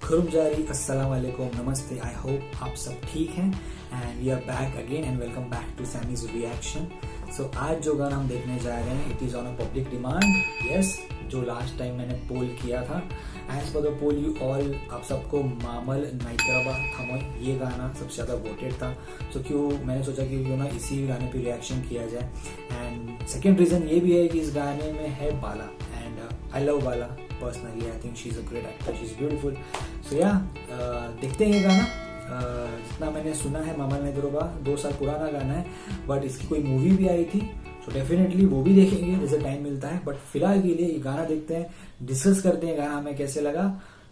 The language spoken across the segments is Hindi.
खुरुम जारी, अस्सलाम वालेकुम, नमस्ते। आई होप आप सब ठीक हैं and we are back again and welcome back to Sammy's reaction. So आज जो गाना हम देखने जा रहे हैं, it is on a public demand. Yes, जो लास्ट टाइम मैंने पोल किया था, as per the pole you all, आप सबको मामल नाइतराबा थमोय ये गाना सबसे ज़्यादा वोटेड था। तो क्यों मैंने सोचा कि क्यों ना इसी गाने पे रिएक्शन किया जाए। एंड सेकेंड रीज़न ये भी है कि इस गाने में है Bala and I love Bala personally. I think she is a great actor, she is beautiful. So yeah देखते हैं ये गाना। जितना मैंने सुना है मामल नाइतराबा 2 साल पुराना गाना है, बट इसकी कोई मूवी भी आई थी, तो डेफिनेटली वो भी देखेंगे जैसे टाइम मिलता है। बट फिलहाल के लिए ये गाना देखते हैं, डिस्कस करते हैं गाना हमें कैसे लगा।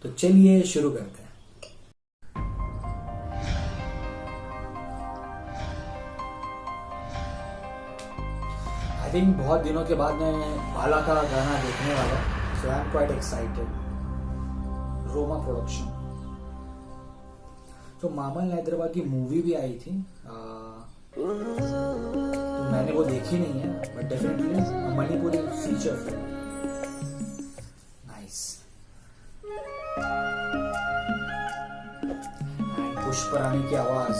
तो चलिए शुरू करते हैं। आई थिंक बहुत दिनों के बाद मैं बाला का गाना देखने वाला, so I am quite excited. Roma production. तो मामल नाइतराबा की मूवी भी आई थी, तो मैंने वो देखी नहीं है, but definitely Manipuri feature film. Nice. And Pushparani की आवाज।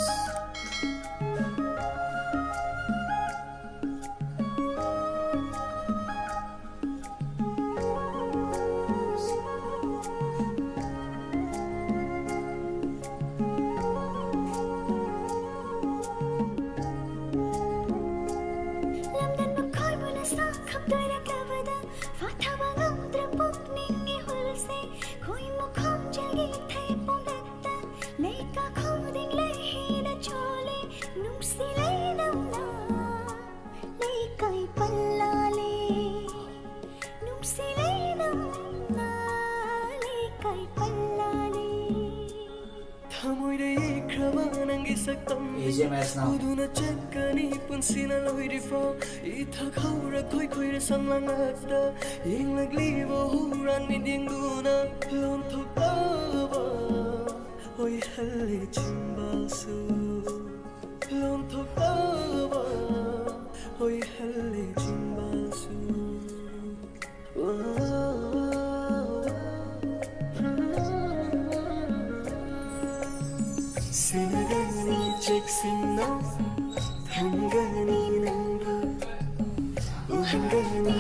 AJMS now.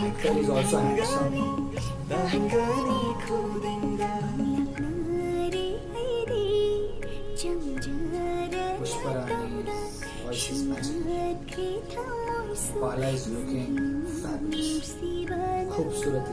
Actor is also an action. Pushparani, voice is magic. Bala is looking fabulous. खूबसूरत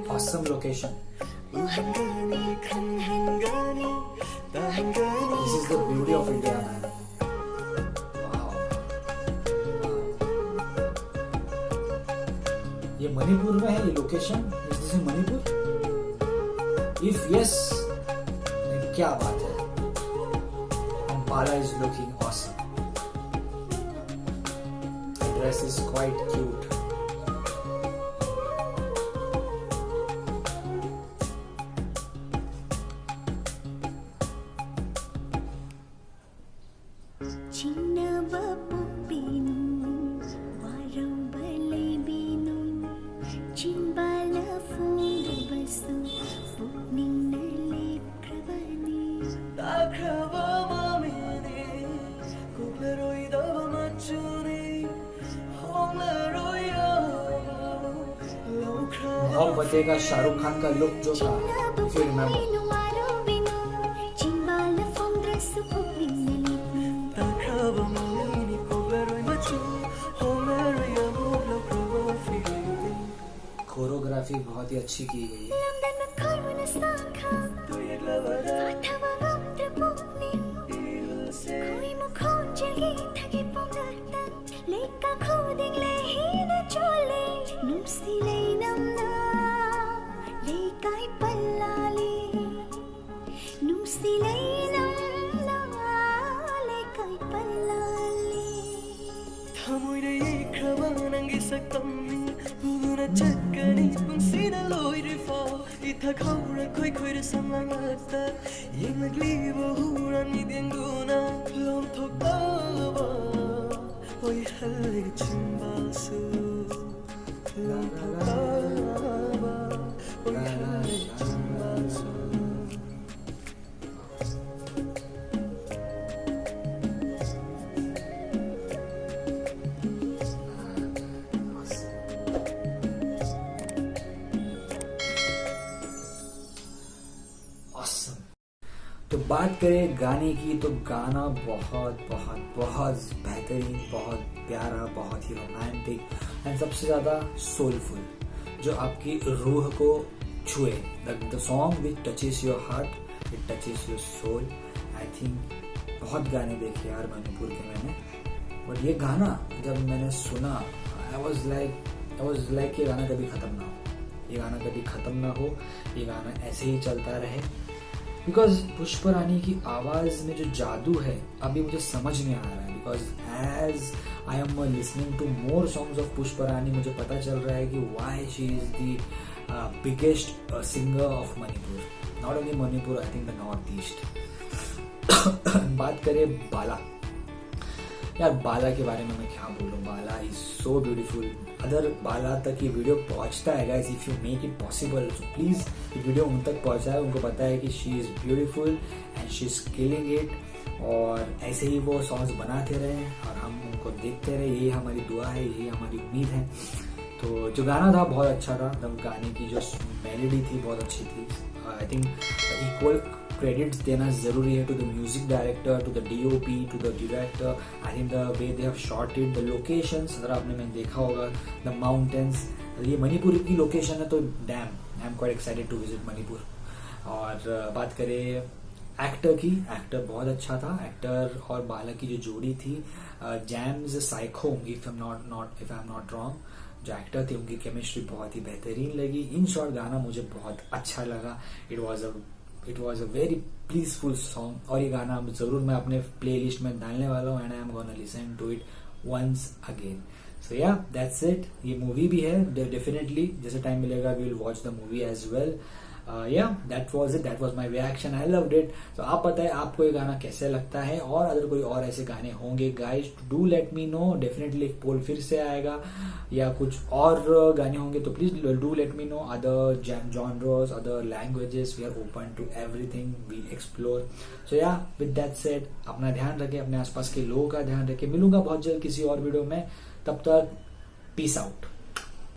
awesome location. This is the beauty of India, man. Wow. ये मणिपुर में है ये location? Is this in Manipur? If yes, then क्या बात है? And Bala is looking awesome. The dress is quite cute. Mohabbatein का शाहरुख खान का लुक जो था, फिर मैं कोरियोग्राफी बहुत ही अच्छी की गई है। Hamoyreikhraba nangi sakami Buluna chakani Pungsina loirifao Itakhaura khoi khoi ra samlang lakta Yenglaglibo huran idianguna Lom thokaba Oi hallega chimbalsu Lom thokaba Oi hallega chimbalsu तो बात करें गाने की, तो गाना बहुत बहुत बहुत बेहतरीन, बहुत प्यारा, बहुत ही रोमांटिक एंड सबसे ज़्यादा सोलफुल, जो आपकी रूह को छुए. The song which touches your heart, it touches your soul. I think बहुत गाने देखे यार मणिपुर के मैंने, बट ये गाना जब मैंने सुना आई वॉज लाइक ये गाना कभी ख़त्म ना हो, ये गाना कभी ख़त्म ना हो, ये गाना ऐसे ही चलता रहे. बिकॉज पुष्परानी की आवाज़ में जो जादू है अभी मुझे समझ में आ रहा है. Because as I am listening to more songs of Pushparani, मुझे पता चल रहा है कि why she is the biggest singer of Manipur. Not only Manipur, I think the north east. बात करें बाला, यार बाला के बारे में मैं क्या बोलूँ. बाला इज सो ब्यूटीफुल. अगर बाला तक ये वीडियो पहुंचता है guys, if you make it possible, so please ये वीडियो उन तक पहुंचाए. उनको पता है कि she is beautiful and she is killing it, और ऐसे ही वो सॉन्ग्स बनाते रहे और हम उनको देखते रहे. यही हमारी दुआ है, यही हमारी उम्मीद है. तो जो गाना था बहुत अच्छा था. गाने की जो मेलोडी थी बहुत अच्छी थी. आई थिंक इक्वल क्रेडिट्स देना जरूरी है to the music director, to the DOP, to the director. I think the way they have shot it, the locations, अगर आपने मैंने देखा होगा, द माउंटेन्स. ये मणिपुर की लोकेशन है, तो damn I am quite excited to visit Manipur. और बात करें एक्टर की, एक्टर बहुत अच्छा था. एक्टर और बाला की जो जोड़ी थी, James Saikhom, if I am not wrong, जो एक्टर थे उनकी केमिस्ट्री बहुत ही बेहतरीन लगी. इन शॉर्ट गाना मुझे बहुत अच्छा लगा. It was a very peaceful song, और ये गाना जरूर मैं अपने प्ले लिस्ट में डालने वाला हूँ, and I am gonna listen to it once again. So yeah that's it. ये मूवी भी है, डेफिनेटली जैसे टाइम मिलेगा we will watch the movie as well. That was it, that was my reaction. I loved it. तो आप बताएं आपको ये गाना कैसे लगता है, और अगर कोई और ऐसे गाने होंगे guys, do let me no. Definitely एक पोल फिर से आएगा, या कुछ और गाने होंगे तो please do let me know. Other genres, other languages, we are open to everything, we explore. So yeah with that said, अपना ध्यान रखें, अपने आसपास के लोगों का ध्यान रखें. मिलूंगा बहुत जल्द किसी और वीडियो में. तब तक पीस आउट.